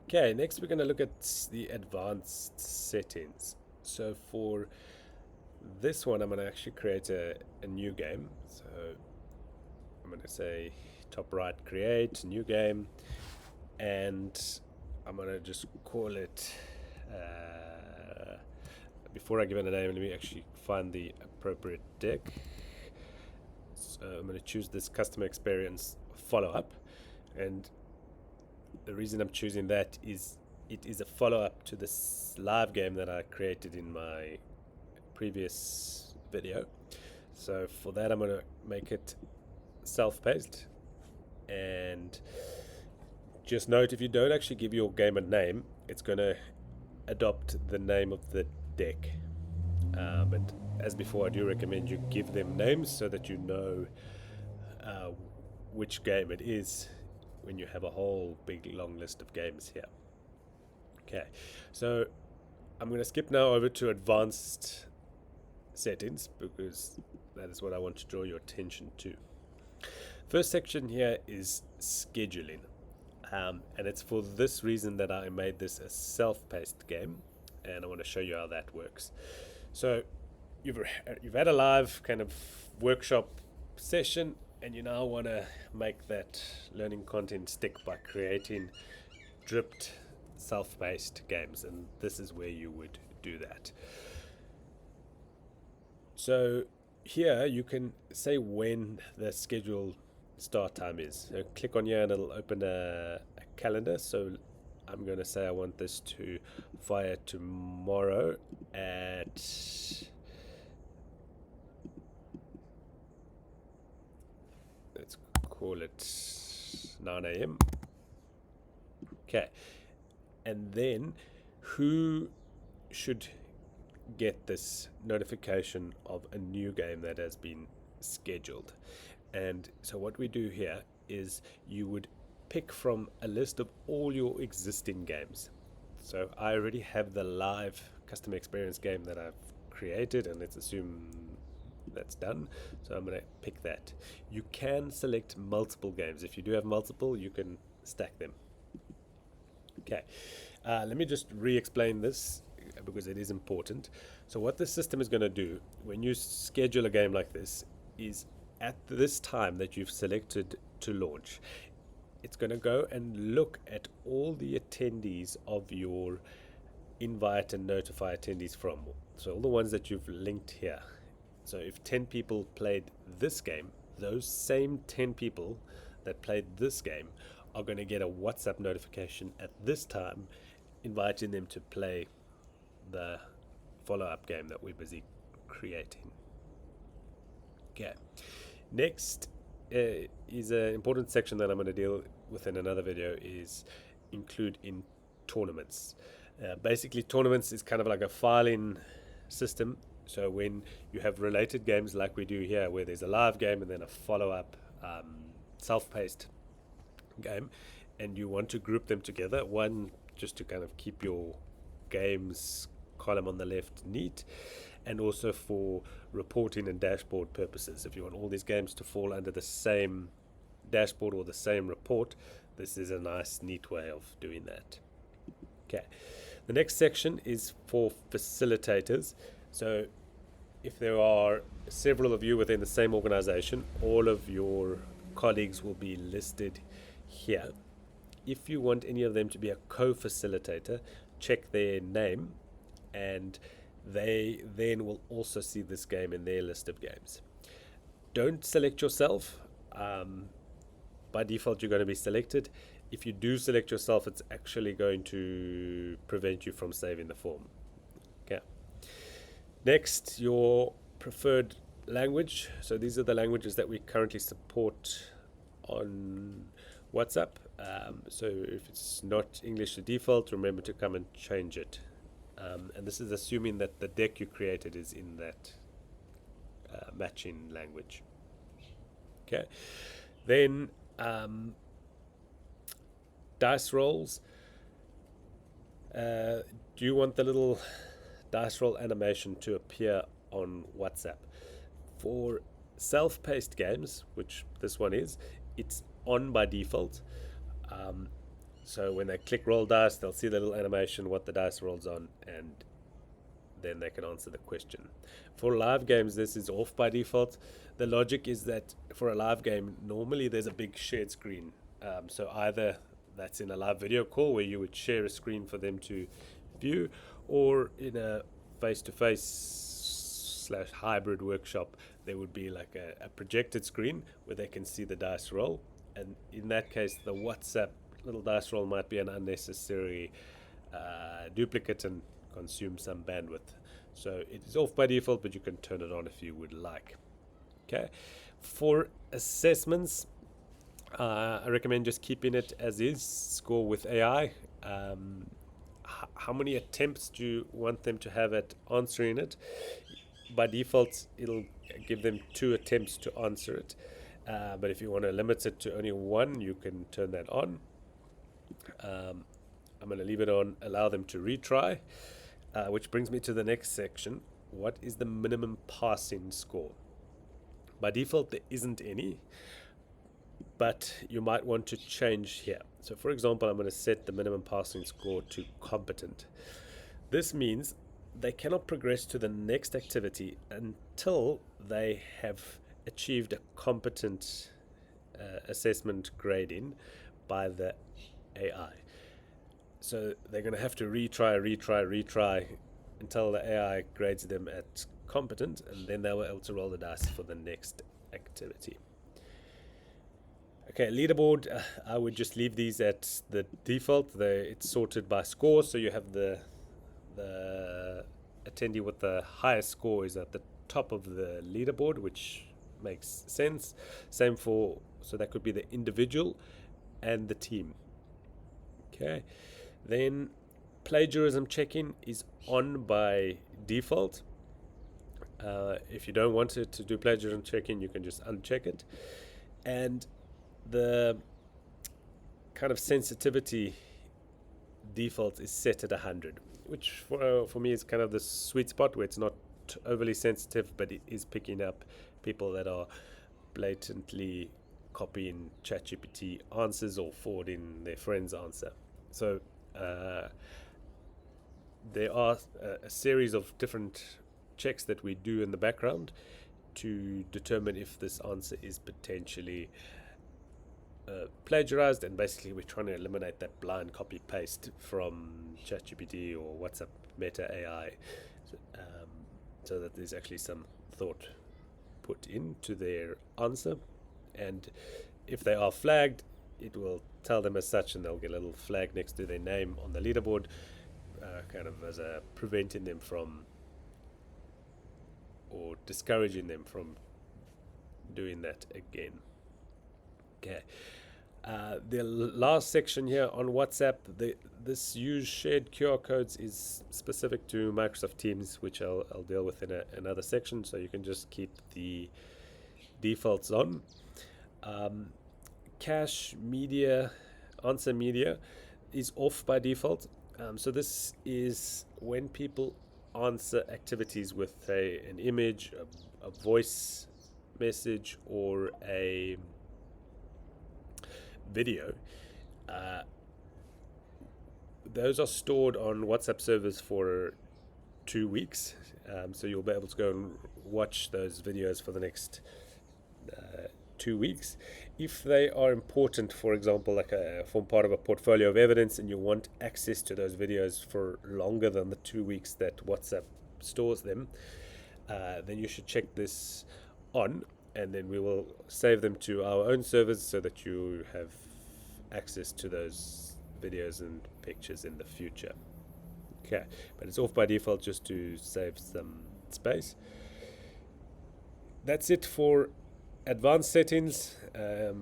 Okay, next we're going to look at the advanced settings. So for this one, I'm going to actually create a new game. So I'm going to say top right, create new game, and I'm going to just call it. Before I give it a name, let me actually find the appropriate deck. So I'm going to choose this customer experience follow up, and the reason I'm choosing that is it is a follow up to this live game that I created in my previous video. So for that, I'm going to make it self-paced, and just note, if you don't actually give your game a name, it's going to adopt the name of the deck. But as before, I do recommend you give them names so that you know uh, which game it is when you have a whole big long list of games here. Okay, so I'm going to skip now over to advanced settings because that is what I want to draw your attention to. First section here is scheduling, and it's for this reason that I made this a self-paced game, and I want to show you how that works. So you've had a live kind of workshop session, and you now want to make that learning content stick by creating dripped self-paced games, and this is where you would do that. So here you can say when the scheduled start time is. So click on here and it'll open a calendar. So I'm going to say I want this to fire tomorrow at let's call it 9 a.m. Okay, and then who should get this notification of a new game that has been scheduled? And so what we do here is you would pick from a list of all your existing games. So I already have the live customer experience game that I've created, and let's assume that's done. So I'm going to pick that. You can select multiple games. If you do have multiple, you can stack them. Okay, let me just re-explain this because it is important. So what the system is going to do when you schedule a game like this is at this time that you've selected to launch, it's going to go and look at all the attendees of your invite and notify attendees from. So all the ones that you've linked here. So if 10 people played this game, those same 10 people that played this game are going to get a WhatsApp notification at this time inviting them to play the follow-up game that we're busy creating. Okay, next is an important section that I'm going to deal with in another video, is include in tournaments. Basically, tournaments is kind of like a filing system. So when you have related games like we do here, where there's a live game and then a follow-up self-paced game, and you want to group them together, one, just to kind of keep your games column on the left neat, and also for reporting and dashboard purposes. If you want all these games to fall under the same dashboard or the same report, this is a nice neat way of doing that. Okay, the next section is for facilitators. So if there are several of you within the same organization, all of your colleagues will be listed here. If you want any of them to be a co-facilitator, check their name, and they then will also see this game in their list of games. Don't select yourself. By default, you're going to be selected. If you do select yourself, it's actually going to prevent you from saving the form. Okay. Next, your preferred language. So these are the languages that we currently support on WhatsApp. So if it's not English to default, remember to come and change it. And this is assuming that the deck you created is in that matching language. Okay. Then dice rolls. Do you want the little dice roll animation to appear on WhatsApp? For self-paced games, which this one is, it's on by default. So when they click roll dice, they'll see the little animation, what the dice rolls on, and then they can answer the question. For live games, this is off by default. The logic is that for a live game, normally there's a big shared screen. So either that's in a live video call where you would share a screen for them to view, or in a face-to-face / hybrid workshop, there would be like a projected screen where they can see the dice roll. And in that case, the WhatsApp little dice roll might be an unnecessary duplicate and consume some bandwidth. So it is off by default, but you can turn it on if you would like. Okay. For assessments, I recommend just keeping it as is. Score with AI. How many attempts do you want them to have at answering it? By default, it'll give them 2 attempts to answer it. But if you want to limit it to only 1, you can turn that on. I'm going to leave it on, allow them to retry, which brings me to the next section. What is the minimum passing score? By default, there isn't any, but you might want to change here. So for example, I'm going to set the minimum passing score to competent. This means they cannot progress to the next activity until they have achieved a competent assessment grading by the AI. So they're going to have to retry until the AI grades them at competent, and then they were able to roll the dice for the next activity. Okay, leaderboard, I would just leave these at the default. It's sorted by score, so you have the attendee with the highest score is at the top of the leaderboard, which makes sense. Same so that could be the individual and the team. Okay, then plagiarism checking is on by default. If you don't want it to do plagiarism checking, you can just uncheck it. And the kind of sensitivity default is set at 100, which for me is kind of the sweet spot where it's not overly sensitive, but it is picking up people that are blatantly copying ChatGPT answers or forwarding their friend's answer. So there are a series of different checks that we do in the background to determine if this answer is potentially plagiarized, and basically we're trying to eliminate that blind copy paste from ChatGPT or WhatsApp Meta AI, so that there's actually some thought put into their answer. And if they are flagged, it will tell them as such, and they'll get a little flag next to their name on the leaderboard, kind of as a preventing them from or discouraging them from doing that again. Okay. The last section here on WhatsApp, this use shared QR codes is specific to Microsoft Teams, which I'll deal with in another section, so you can just keep the defaults on. Cache media, answer media is off by default. So this is when people answer activities with an image, a voice message, or a video. Those are stored on WhatsApp servers for 2 weeks, so you'll be able to go and watch those videos for the next 2 weeks. If they are important, for example, like form part of a portfolio of evidence, and you want access to those videos for longer than the 2 weeks that WhatsApp stores them, then you should check this on, and then we will save them to our own servers so that you have access to those videos and pictures in the future. Okay, but it's off by default just to save some space. That's it for advanced settings.